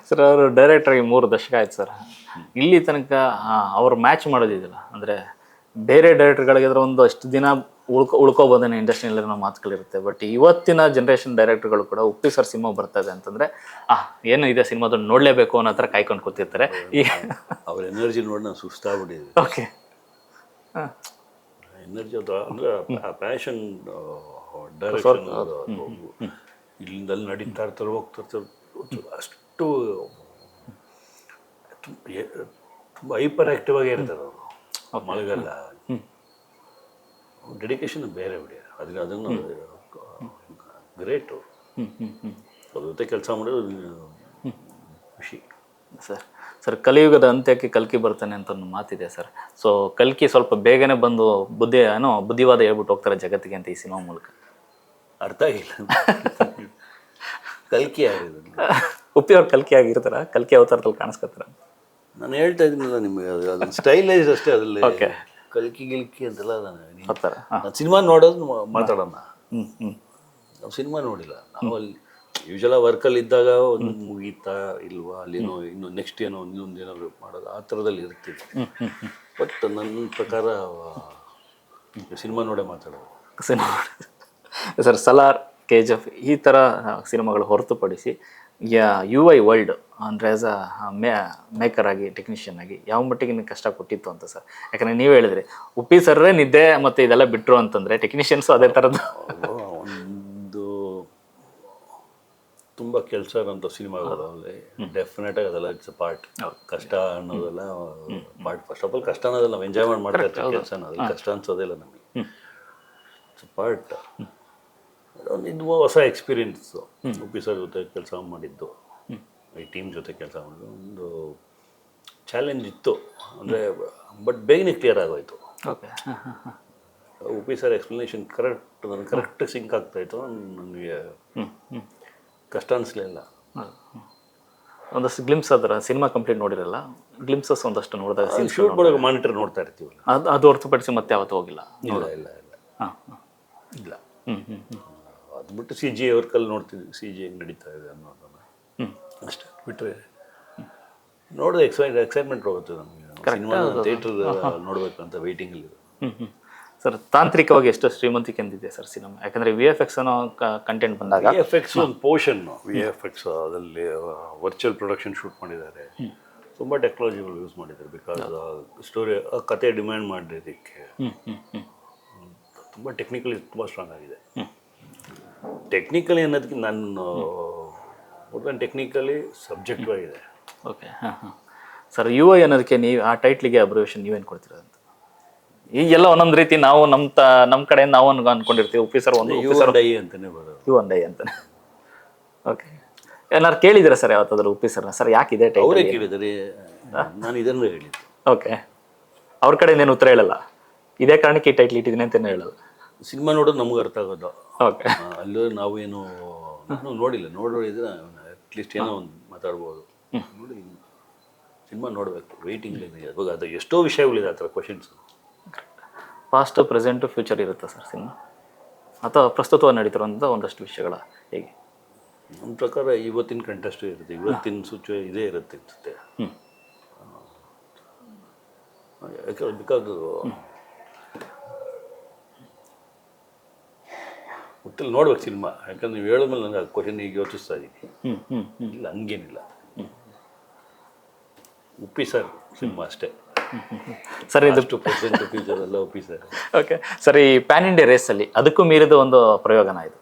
Sir ಅವರು ಡೈರೆಕ್ಟ್ರಾಗಿ 3 ದಶಕ ಆಯ್ತು ಸರ್. ಇಲ್ಲಿ ತನಕ ಅವ್ರು ಮ್ಯಾಚ್ ಮಾಡೋದಿದಿಲ್ಲ ಅಂದರೆ ಬೇರೆ ಡೈರೆಕ್ಟರ್ಗಳಿಗಾದ್ರೆ ಒಂದು ಅಷ್ಟು ದಿನ ಉಳ್ಕೋಬೋದೇನೆ ಇಂಡಸ್ಟ್ರಿಯಲ್ಲಿ ಅನ್ನೋ ಮಾತುಗಳಿರುತ್ತೆ. ಬಟ್ ಇವತ್ತಿನ ಜನ್ರೇಷನ್ ಡೈರೆಕ್ಟರ್ಗಳು ಕೂಡ ಉಪ್ಪಿ ಸರ್ ಸಿನಿಮಾ ಬರ್ತದೆ ಅಂತಂದರೆ ಏನು ಇದೆ ಸಿನಿಮಾದನ್ನು ನೋಡಲೇಬೇಕು ಅನ್ನೋ ಥರ ಕಾಯ್ಕೊಂಡು ಕೂತಿರ್ತಾರೆ. ಈಗ ಅವ್ರ ಎನರ್ಜಿ ನೋಡಿ ನಾವು ಸುಸ್ತಾಗ್ಬಿಟ್ಟಿದ್ವಿ. ಓಕೆ, ಎನರ್ಜಿ ಅಂದರೆ ಪ್ಯಾಷನ್ ಡೈರೆಕ್ಷನ್ ಇಲ್ಲಿಂದ ಅಲ್ಲಿ ನಡೀತಾ ಇರ್ತಾರೆ, ಹೋಗ್ತಾ ಇರ್ತಾರೆ. ಅಷ್ಟು ತುಂಬ ಹೈಪರ್ ಆ್ಯಕ್ಟಿವ್ ಆಗೇ ಇರ್ತಾರೆ ಅವರು. ಮಳೆಗಾಲ ಡೆಡಿಕೇಶನ್ ಬೇರೆ ಬಿಡಿ. ಅದನ್ನು ಗ್ರೇಟು. ಅದ್ರ ಜೊತೆ ಕೆಲಸ ಮಾಡೋದು ಖುಷಿ. ಸರ್ ಕಲಿಯುಗದ ಅಂತ್ಯಕ್ಕೆ ಕಲ್ಕಿ ಬರ್ತಾನೆ ಅಂತ ಒಂದು ಮಾತಿದೆ ಸರ್. ಸೊ ಕಲ್ಕಿ ಸ್ವಲ್ಪ ಬೇಗನೆ ಬಂದು ಬುದ್ಧಿವಾದ ಹೇಳ್ಬಿಟ್ಟು ಹೋಗ್ತಾರೆ ಜಗತ್ತಿಗೆ ಅಂತ ಈ ಸಿನಿಮಾ ಮೂಲಕ. ಅರ್ಥ ಆಗಿಲ್ಲ. ಕಲ್ಕಿ ಆಗಿರೋದು ಉಪ್ಪಿ ಅವ್ರು ಕಲ್ಕಿ ಆಗಿರ್ತಾರ, ಕಲ್ಕಿ ಅವತಾರದಲ್ಲಿ ಕಾಣಿಸ್ಕೊತಾರ. ನಾನು ಹೇಳ್ತಾ ಇದ್ದೀನಲ್ಲ ನಿಮಗೆ, ಅದೊಂದು ಸ್ಟೈಲೈಸ್ ಅಷ್ಟೇ. ಅದರಲ್ಲಿ ಕಲ್ಕಿ ಗಿಲ್ಕಿ ಅಂತೆಲ್ಲ ನಾನು ಸಿನಿಮಾ ನೋಡೋದು ಮಾತಾಡೋಣ. ನಾವು ಸಿನಿಮಾ ನೋಡಿಲ್ಲ. ನಾವು ಅಲ್ಲಿ ಯೂಶಲಾಗಿ ವರ್ಕಲ್ಲಿ ಇದ್ದಾಗ ಒಂದು ಮುಗೀತಾ ಇಲ್ವಾ, ಅಲ್ಲಿನೋ ಇನ್ನು ನೆಕ್ಸ್ಟ್ ಏನೋ ಇನ್ನೊಂದು ಏನಾದ್ರು ಮಾಡೋದು ಆ ಥರದಲ್ಲಿ ಇರ್ತೀವಿ. ಬಟ್ ನನ್ನ ಪ್ರಕಾರ ಸಿನಿಮಾ ನೋಡೇ ಮಾತಾಡೋದು. ಸಿನಿಮಾ ಸರ್ ಸಲಾರ್, KGF ಈ ಥರ ಸಿನಿಮಾಗಳು ಹೊರತುಪಡಿಸಿ UI ವರ್ಲ್ಡ್ ಅಂದರೆ ಆ್ಯಸ್ ಮೇಕರ್ ಆಗಿ, ಟೆಕ್ನಿಷಿಯನ್ ಆಗಿ ಯಾವ ಮಟ್ಟಿಗೆ ನಿಮಗೆ ಕಷ್ಟ ಕೊಟ್ಟಿತ್ತು ಅಂತ ಸರ್? ಯಾಕಂದರೆ ನೀವು ಹೇಳಿದ್ರಿ ಉಪ್ಪಿ ಸರ್ರೇ ನಿದ್ದೆ ಮತ್ತು ಇದೆಲ್ಲ ಬಿಟ್ಟರು ಅಂತಂದರೆ ಟೆಕ್ನಿಷಿಯನ್ಸು ಅದೇ ಥರದ್ದು. ಒಂದು ತುಂಬ ಕೆಲಸ ಇರೋಂಥ ಸಿನಿಮಾಗಳಲ್ಲಿ ಡೆಫಿನೆಟಾಗಿ ಅದೆಲ್ಲ ಇಟ್ಸ್ ಅ ಪಾರ್ಟ್. ಕಷ್ಟ ಅನ್ನೋದೆಲ್ಲ ಪಾರ್ಟ್. ಫಸ್ಟ್ ಆಫ್ ಆಲ್ ಕಷ್ಟ ಅನ್ನೋದೆಲ್ಲ ನಾವು ಎಂಜಾಯ್ ಮಾಡ್ತಾ ಇರ್ತೀವಿ ಕೆಲಸ. ಅದ್ರಲ್ಲಿ ಕಷ್ಟ ಅನ್ಸೋದಿಲ್ಲ ನಮಗೆ. It's a part. ಇದು ಹೊಸ ಎಕ್ಸ್ಪೀರಿಯನ್ಸು. ಉಪ್ಪಿ ಸರ್ ಜೊತೆ ಕೆಲಸ ಮಾಡಿದ್ದು, ಈ ಟೀಮ್ ಜೊತೆ ಕೆಲಸ ಮಾಡಿದ್ದು ಒಂದು ಚಾಲೆಂಜ್ ಇತ್ತು. ಅಂದರೆ ಬಟ್ ಬೇಗನೆ ಕ್ಲಿಯರ್ ಆಗೋಯ್ತು. ಓಕೆ, ಉಪ್ಪಿ ಸರ್ ಎಕ್ಸ್ಪ್ಲನೇಷನ್ ನನಗೆ ಕರೆಕ್ಟ್ ಸಿಂಕ್ ಆಗ್ತಾಯಿತ್ತು. ನನಗೆ ಕಷ್ಟ ಅನಿಸ್ಲಿಲ್ಲ. ಒಂದಷ್ಟು ಗ್ಲಿಮ್ಸ್ ಅದರ ಸಿನಿಮಾ ಕಂಪ್ಲೀಟ್ ನೋಡಿರಲ್ಲ, ಗ್ಲಿಮ್ಸಸ್ ಒಂದಷ್ಟು ನೋಡಿದಾಗ ಶೂಟ್ ಮಾಡೋಕೆ ಮಾನಿಟರ್ ನೋಡ್ತಾ ಇರ್ತೀವಲ್ಲ, ಅದು ಹೊರತುಪಡಿಸಿ ಮತ್ತೆ ಯಾವತ್ತೂ ಹೋಗಿಲ್ಲ? ಇಲ್ಲ ಇಲ್ಲ ಇಲ್ಲ ಇಲ್ಲ. ಅದು ಬಿಟ್ಟು CG ವರ್ಕಲ್ಲಿ ನೋಡ್ತಿದ್ವಿ, CG ಹೆಂಗೆ ನಡೀತಾ ಇದೆ ಅನ್ನೋದನ್ನು ಅಷ್ಟೇ. ಬಿಟ್ಟರೆ ನೋಡಿದ್ರೆ ಎಕ್ಸೈಟ್ಮೆಂಟ್ ಹೋಗುತ್ತೆ ನಮಗೆ. ಸಿನಿಮಾ ಥಿಯೇಟರ್ ನೋಡಬೇಕು ಅಂತ ವೆಯ್ಟಿಂಗಲ್ಲಿ. ಸರ್ ತಾಂತ್ರಿಕವಾಗಿ ಎಷ್ಟು ಶ್ರೀಮಂತಿಕೆ ಎಂದಿದೆ ಸರ್ ಸಿನಿಮಾ? ಯಾಕಂದರೆ VFX ಅನ್ನೋ ಕಂಟೆಂಟ್ ಬಂದಾಗ VFX ಒಂದು ಪೋರ್ಷನ್. VFX ಅದರಲ್ಲಿ ವರ್ಚುವಲ್ ಪ್ರೊಡಕ್ಷನ್ ಶೂಟ್ ಮಾಡಿದ್ದಾರೆ. ತುಂಬ ಟೆಕ್ನಾಲಜಿಗಳು ಯೂಸ್ ಮಾಡಿದ್ದಾರೆ. ಬಿಕಾಸ್ ಸ್ಟೋರಿ ಕತೆ ಡಿಮ್ಯಾಂಡ್ ಮಾಡಿದ್ದಕ್ಕೆ ತುಂಬ ಟೆಕ್ನಿಕಲಿ ತುಂಬ ಸ್ಟ್ರಾಂಗ್ ಆಗಿದೆ. ಟೆಕ್ನಿಕಲಿ ಅನ್ನೋದಕ್ಕೆ ನಾನು ಟೆಕ್ನಿಕಲಿ ಸಬ್ಜೆಕ್ಟಿವ್ ಆಗಿದೆ. ಓಕೆ, ಸರ್ UI ಅನ್ನೋದಕ್ಕೆ ನೀವು ಆ ಟೈಟ್ಲಿಗೆ ಅಬ್ರಿವೇಷನ್ ನೀವೇನು ಕೊಡ್ತೀರಾ ಅಂತ? ಈಗೆಲ್ಲ ಒಂದೊಂದು ರೀತಿ ನಾವು ನಮ್ಮ ಕಡೆಯಿಂದ ನಾವು ಅನ್ಕೊಂಡಿರ್ತೀವಿ. ಉಪ್ಪಿ ಸರ್ ಒಂದು U&I ಅಂತಲೇ ಬರೋದು. U&I ಅಂತಾನೆ. ಓಕೆ, ಏನಾರು ಕೇಳಿದ್ದೀರಾ ಸರ್ ಯಾವತ್ತಾದ್ರೂ ಉಪ್ಪಿ ಸರ್ನ? ಸರ್ ಯಾಕಿದೆ ಟೈಟ್ಲ್? ಅವರೇ ಕೇಳಿದರೆ, ನಾನು ಇದನ್ನು ಹೇಳಿದ್ದು. ಓಕೆ, ಅವ್ರ ಕಡೆಯಿಂದ ಏನು ಉತ್ತರ ಹೇಳಲ್ಲ, ಇದೇ ಕಾರಣಕ್ಕೆ ಈ ಟೈಟ್ಲ್ ಇಟ್ಟಿದ್ದೀನಿ ಅಂತಲೇ ಹೇಳೋದು? ಸಿನಿಮಾ ನೋಡೋದು ನಮ್ಗೆ ಅರ್ಥ ಆಗೋದು. ಓಕೆ, ಅಲ್ಲೂ ನಾವೇನು ನೋಡಿಲ್ಲ. ನೋಡಿದ್ರೆ ಅಟ್ಲೀಸ್ಟ್ ಏನೋ ಒಂದು ಮಾತಾಡ್ಬೋದು. ನೋಡಿ ಸಿನಿಮಾ ನೋಡಬೇಕು, ವೆಯ್ಟಿಂಗ್ ಇದೆ. ಇವಾಗ ಅದು ಎಷ್ಟೋ ವಿಷಯಗಳಿದೆ ಆ ಥರ ಕ್ವಶನ್ಸ್. ಪಾಸ್ಟು, ಪ್ರೆಸೆಂಟು, ಫ್ಯೂಚರ್ ಇರುತ್ತೆ ಸರ್ ಸಿನಿಮಾ, ಅಥವಾ ಪ್ರಸ್ತುತವಾಗಿ ನಡೀತಿರುವಂಥ ಒಂದಷ್ಟು ವಿಷಯಗಳ ಹೇಗೆ? ನಮ್ಮ ಪ್ರಕಾರ ಇವತ್ತಿನ ಕಂಟೆಸ್ಟು ಇರುತ್ತೆ, ಇವತ್ತಿನ ಇದೇ ಇರುತ್ತೆ ಅನಿಸುತ್ತೆ. ಯಾಕೆ ಬಿಕಾಸ್ ಒಟ್ಟಲ್ಲಿ ನೋಡ್ಬೇಕು ಸಿನಿಮಾ. ಯಾಕಂದ್ರೆ ನೀವು ಹೇಳಿದ್ಮೇಲೆ ನನಗೆ ಆ ಕ್ವಶನ್ ಈಗ ಯೋಚಿಸ್ತಾ ಇದ್ದೀನಿ. ಇಲ್ಲ ಹಂಗೇನಿಲ್ಲ, ಉಪ್ಪಿ ಸರ್ ಸಿನಿಮಾ ಅಷ್ಟೇ. ಸರ್ ಇದು ಪ್ರೆಸೆಂಟ್ ಫ್ಯೂಚರ್ ಎಲ್ಲ ಉಪ್ಪಿ ಸರ್. ಓಕೆ ಸರ್, ಈ ಪ್ಯಾನ್ ಇಂಡಿಯಾ ರೇಸಲ್ಲಿ ಅದಕ್ಕೂ ಮೀರಿದ ಒಂದು ಪ್ರಯೋಗನ ಇದು?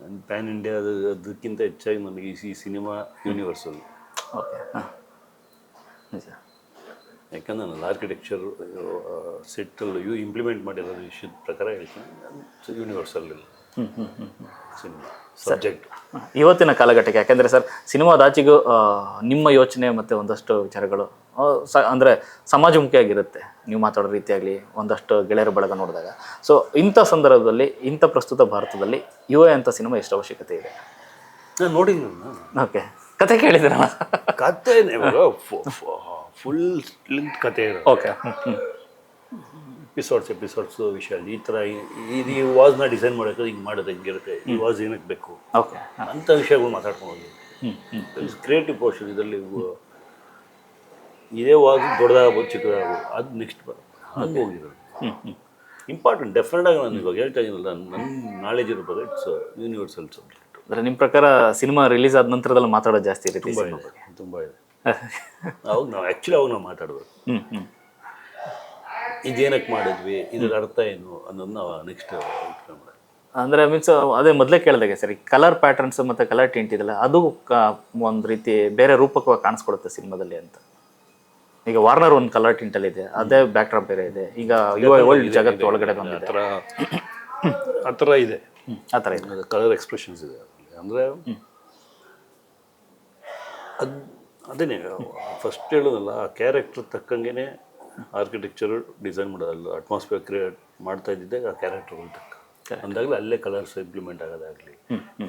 ನನ್ನ ಪ್ಯಾನ್ ಇಂಡಿಯಾ ಅದಕ್ಕಿಂತ ಹೆಚ್ಚಾಗಿ ನನಗೆ ಈ ಸಿನಿಮಾ ಯೂನಿವರ್ಸಲ್. ಓಕೆ, ನಿಜ. ಯಾಕಂದ್ರೆ ನಾನು ಆರ್ಕಿಟೆಕ್ಚರ್ ಸೆಟ್ಟಲ್ಲಿ ಇಂಪ್ಲಿಮೆಂಟ್ ಮಾಡಿರೋ ವಿಷಯದ ಪ್ರಕಾರ ಹೇಳ್ತೀನಿ, ಯೂನಿವರ್ಸಲ್ ಸಿನಿಮಾ ಸಬ್ಜೆಕ್ಟ್ ಇವತ್ತಿನ ಕಾಲಘಟ್ಟಕ್ಕೆ. ಯಾಕೆಂದರೆ ಸರ್ ಸಿನಿಮಾದಾಚೆಗೂ ನಿಮ್ಮ ಯೋಚನೆ ಮತ್ತು ಒಂದಷ್ಟು ವಿಚಾರಗಳು ಅಂದರೆ ಸಮಾಜಮುಖಿಯಾಗಿರುತ್ತೆ. ನೀವು ಮಾತಾಡೋ ರೀತಿಯಾಗಲಿ, ಒಂದಷ್ಟು ಗೆಳೆಯರ ಬಳಗ ನೋಡಿದಾಗ. ಸೊ ಇಂಥ ಸಂದರ್ಭದಲ್ಲಿ, ಇಂಥ ಪ್ರಸ್ತುತ ಭಾರತದಲ್ಲಿ UI ಅಂತ ಸಿನಿಮಾ ಎಷ್ಟು ಅವಶ್ಯಕತೆ ಇದೆ? ನಾನು ನೋಡಿದ್ದೀನಿ. ಓಕೆ, ಕತೆ ಕೇಳಿದ್ದೀರ? ಕತೆ ಫುಲ್ ಲಿಂಕ್ ಕತೆ ಇರೋದು. ಓಕೆ, ಎಪಿಸೋಡ್ಸು ವಿಷಯ ಈ ಥರ ಇದು ವಾಸ್ನ ಡಿಸೈನ್ ಮಾಡೋಕೆ ಹಿಂಗೆ ಮಾಡೋದು ಹೆಂಗಿರುತ್ತೆ, ಈ ವಾಸ್ ಏನಕ್ಕೆ ಬೇಕು ಓಕೆ ಅಂಥ ವಿಷಯಗಳು ಮಾತಾಡ್ಕೊಂಡು ಹೋಗಿ ಕ್ರಿಯೇಟಿವ್ ಪೋರ್ಷನ್ ಇದರಲ್ಲಿ ಇದೇ ವಾಗ್ ದೊಡ್ಡದಾಗ್ಬೋದು ಚಿಕ್ಕದಾಗ್ಬೋದು ಅದು ನೆಕ್ಸ್ಟ್ ಬರುತ್ತೆ ಹಂಗೆ ಹೋಗಿರೋದು ಇಂಪಾರ್ಟೆಂಟ್ ಡೆಫಿನೆಟ್ ಆಗಿ ನಾನು ಇವಾಗ ಹೇಳ್ತಾ ಇದ್ದೀನಲ್ಲ ನನ್ನ ನಾಲೆಜ್ ಇರ್ಬೋದು ಇಟ್ಸ್ ಯೂನಿವರ್ಸಲ್ ಸಬ್ಜೆಕ್ಟ್. ಅಂದರೆ ನಿಮ್ಮ ಪ್ರಕಾರ ಸಿನಿಮಾ ರಿಲೀಸ್ ಆದ ನಂತರದಲ್ಲಿ ಮಾತಾಡೋದು ಜಾಸ್ತಿ ಇರುತ್ತೆ ತುಂಬ ಇದೆ ತುಂಬ ಇದೆ. ಅವಾಗ ನಾವು ಆ್ಯಕ್ಚುಲಿ ಅವಾಗ ನಾವು ಮಾತಾಡ್ಬೇಕು ಇದೇನಕ್ಕೆ ಮಾಡಿದ್ವಿ ಇದ್ರ ಅರ್ಥ ಏನು ಅನ್ನೋದನ್ನ ನೆಕ್ಸ್ಟ್ ಮಾಡೋದು. ಅಂದರೆ ಮೀನ್ಸ್ ಅದೇ ಮೊದಲೇ ಕೇಳಿದಾಗೆ ಸರಿ ಕಲರ್ ಪ್ಯಾಟರ್ನ್ಸ್ ಮತ್ತು ಕಲರ್ ಟಿಂಟ್ ಇದೆಲ್ಲ ಅದು ಒಂದು ರೀತಿ ಬೇರೆ ರೂಪಕವಾಗಿ ಕಾಣಿಸ್ಕೊಡುತ್ತೆ ಸಿನಿಮಾದಲ್ಲಿ ಅಂತ. ಈಗ ವಾರ್ನರ್ ಒಂದು ಕಲರ್ ಟಿಂಟಲ್ಲಿ ಇದೆ, ಅದೇ ಬ್ಯಾಕ್ ಡ್ರಾಪ್ ಬೇರೆ ಇದೆ. ಈಗ ವರ್ಲ್ಡ್ ಜಗತ್ತು ಒಳಗಡೆ ಬಂದಿದೆ ಆ ಥರ ಇದೆ, ಆ ಥರ ಇದೆ ಕಲರ್ ಎಕ್ಸ್ಪ್ರೆಷನ್ಸ್ ಇದೆ. ಅಂದರೆ ಅದೇನೇ ಫಸ್ಟ್ ಹೇಳೋದಲ್ಲ, ಆ ಕ್ಯಾರೆಕ್ಟರ್ ತಕ್ಕಂಗೆ ಆರ್ಕಿಟೆಕ್ಚರ್ ಡಿಸೈನ್ ಮಾಡೋದಲ್ಲ, ಅಟ್ಮಾಸ್ಫಿಯರ್ ಕ್ರಿಯೇಟ್ ಮಾಡ್ತಾ ಇದ್ದಿದ್ದೆ ಆ ಕ್ಯಾರೆಕ್ಟರ್ಗಳು ತಕ್ಕ ಅಂದಾಗಲೇ ಅಲ್ಲೇ ಕಲರ್ಸ್ ಇಂಪ್ಲಿಮೆಂಟ್ ಆಗೋದಾಗಲಿ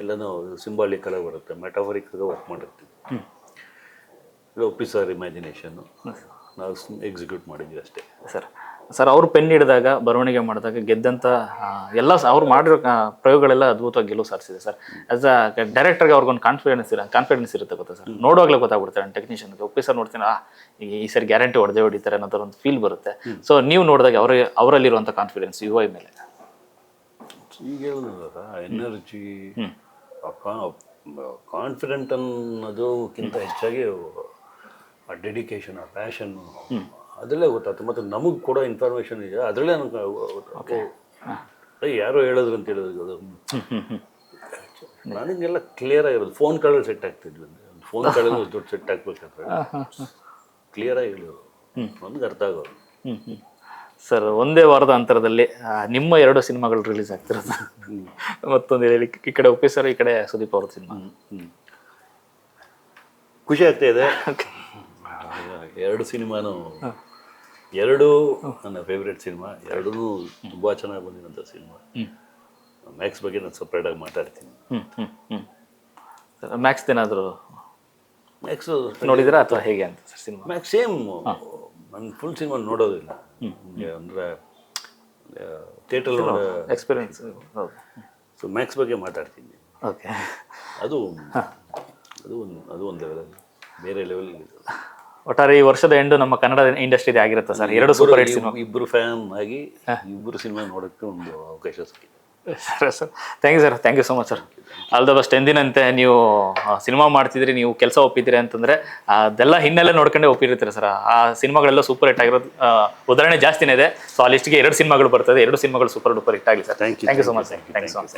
ಎಲ್ಲನೂ ಸಿಂಬಾಲಿಕ್ ಕಲರ್ ಬರುತ್ತೆ, ಮೆಟಾಫರಿಕ್ ವರ್ಕ್ ಮಾಡಿರ್ತೀವಿ. ಒಪ್ಪಿಸರ್ ಇಮ್ಯಾಜಿನೇಷನ್ನು ನಾವು ಎಕ್ಸಿಕ್ಯೂಟ್ ಮಾಡಿದ್ವಿ ಅಷ್ಟೇ ಸರ್. ಅವ್ರು ಪೆನ್ ಹಿಡಿದಾಗ ಬರವಣಿಗೆ ಮಾಡಿದಾಗ ಗೆದ್ದಂಥ ಎಲ್ಲ ಅವ್ರು ಮಾಡಿರೋ ಪ್ರಯೋಗಗಳೆಲ್ಲ ಅದ್ಭುತವಾಗಿ ಗೆಲುವು ಸಾಧಿಸಿದೆ ಸರ್. ಆಸ್ ಅ ಡೈರೆಕ್ಟರ್ಗೆ ಅವ್ರಿಗೊಂದು ಕಾನ್ಫಿಡೆನ್ಸ್ ಇರುತ್ತೆ ಗೊತ್ತಾ ಸರ್, ನೋಡುವಾಗಲೇ ಗೊತ್ತಾಗ್ಬಿಡ್ತಾರೆ ಟೆಕ್ನಿಷಿಯನ್ಗೆ. ಒಪ್ಪಿಸರ್ ನೋಡ್ತೀನಿ ಈ ಸರಿ ಗ್ಯಾರಂಟಿ ಹೊಡೆದಿದ್ದಾರೆ ಅನ್ನೋದ್ರ ಒಂದು ಫೀಲ್ ಬರುತ್ತೆ. ಸೊ ನೀವು ನೋಡಿದಾಗ ಅವರಲ್ಲಿರುವಂಥ ಕಾನ್ಫಿಡೆನ್ಸ್ UI ಮೇಲೆ ಈಗ ಹೇಳಿದ್ರಲ್ಲ ಎನರ್ಜಿ ಕಾನ್ಫಿಡೆಂಟ್ ಅನ್ನೋದಕ್ಕಿಂತ ಹೆಚ್ಚಾಗಿ ಆ ಡೆಡಿಕೇಶನ್ ಆ ಪ್ಯಾಷನ್ನು ಅದರಲ್ಲೇ ಗೊತ್ತಾಯ್ತು. ಮತ್ತು ನಮಗೆ ಕೊಡೋ ಇನ್ಫಾರ್ಮೇಷನ್ ಇದೆ ಅದರಲ್ಲೇ ನನಗೆ ಯಾರೋ ಹೇಳಿದ್ರು ಅಂತ ಹೇಳಿದ್ರು ನನಗೆಲ್ಲ ಕ್ಲಿಯರ್ ಆಗಿರೋದು. ಫೋನ್ ಕಾಲಲ್ಲಿ ಸೆಟ್ ಆಗ್ತಿದ್ವಿ ಅಂದರೆ ಒಂದು ಫೋನ್ ಕಾಲಲ್ಲಿ ದೊಡ್ಡ ಸೆಟ್ ಆಗ್ಬೇಕಾದ್ರೆ ಕ್ಲಿಯರಾಗಿ ಹೇಳಿದ್ರು, ನನಗೆ ಅರ್ಥ ಆಗೋದು. ಸರ್, ಒಂದೇ ವಾರದ ಅಂತರದಲ್ಲಿ ನಿಮ್ಮ 2 ಸಿನಿಮಾಗಳು ರಿಲೀಸ್ ಆಗ್ತಿರೋದು. ಮತ್ತೊಂದು ಹೇಳಿ, ಈ ಕಡೆ ಒಪ್ಪಿಸರ್, ಈ ಕಡೆ ಸುದೀಪ್ ಅವ್ರ ಸಿನಿಮಾ. ಖುಷಿ ಆಗ್ತಾ ಇದೆ. 2 ಸಿನಿಮಾನು 2 ನನ್ನ ಫೇವ್ರೆಟ್ ಸಿನಿಮಾ, 2 ತುಂಬ ಚೆನ್ನಾಗಿ ಬಂದಿರೋಂಥ ಸಿನಿಮಾ. ಮ್ಯಾಕ್ಸ್ ಬಗ್ಗೆ ನಾನು ಸಪ್ರೇಟಾಗಿ ಮಾತಾಡ್ತೀನಿ. ಮ್ಯಾಕ್ಸ್ ಏನಾದರೂ ಮ್ಯಾಕ್ಸ್ ನೋಡಿದ್ರಾ ಅಥವಾ ಹೇಗೆ ಅಂತ ಸರ್ ಸಿನಿಮಾ? ಮ್ಯಾಕ್ಸ್ ಸೇಮ್ ನಾನು ಫುಲ್ ಸಿನಿಮಾ ನೋಡೋದಿಲ್ಲ, ಅಂದರೆ ಥಿಯೇಟ್ರಲ್ಲಿ ನೋಡೋ ಎಕ್ಸ್ಪೀರಿಯನ್ಸ್. ಸೊ ಮ್ಯಾಕ್ಸ್ ಬಗ್ಗೆ ಮಾತಾಡ್ತೀನಿ. ಓಕೆ, ಅದು ಒಂದು ಲೆವೆಲಲ್ಲಿ ಬೇರೆ ಲೆವೆಲ್. ಒಟ್ಟಾರೆ ಈ ವರ್ಷದ ಎಂಡು ನಮ್ಮ ಕನ್ನಡ ಇಂಡಸ್ಟ್ರಿ ಆಗಿರುತ್ತೆ ಸರ್. 2 ಸೂಪರ್ ಹಿಟ್ ಸಿನಿಮಾ, ಇಬ್ಬರು ಫ್ಯಾನ್ ಆಗಿ 2 ಸಿನಿಮಾ ನೋಡೋಕ್ಕೆ ಒಂದು ಅವಕಾಶ ಸಿಕ್ಕಿದೆ. Sir, thank you sir, thank you so much sir. All the best. ಎಂದಿನಂತೆ ನೀವು ಸಿನಿಮಾ ಮಾಡ್ತಿದ್ರಿ, ನೀವು ಕೆಲಸ ಒಪ್ಪಿದ್ದೀರಿ ಅಂತಂದರೆ ಅದೆಲ್ಲ ಹಿನ್ನೆಲೆ ನೋಡ್ಕೊಂಡೆ ಒಪ್ಪಿರ್ತೀರ ಸರ್. ಆ ಸಿನಿಮಾಗಳೆಲ್ಲ ಸೂಪರ್ ಹಿಟ್ ಆಗಿರೋದು ಉದಾಹರಣೆ ಜಾಸ್ತಿನೇ ಇದೆ. ಸೊ ಆ ಲಿಸ್ಟ್ಗೆ 2 ಸಿನಿಮಾಗಳು ಬರ್ತದೆ, 2 ಸಿನಿಮಾಗಳು ಸೂಪರ್ ಡೂಪರ್ ಹಿಟ್ ಆಗಲಿ sir. Thank you so much sir. Thank you so much.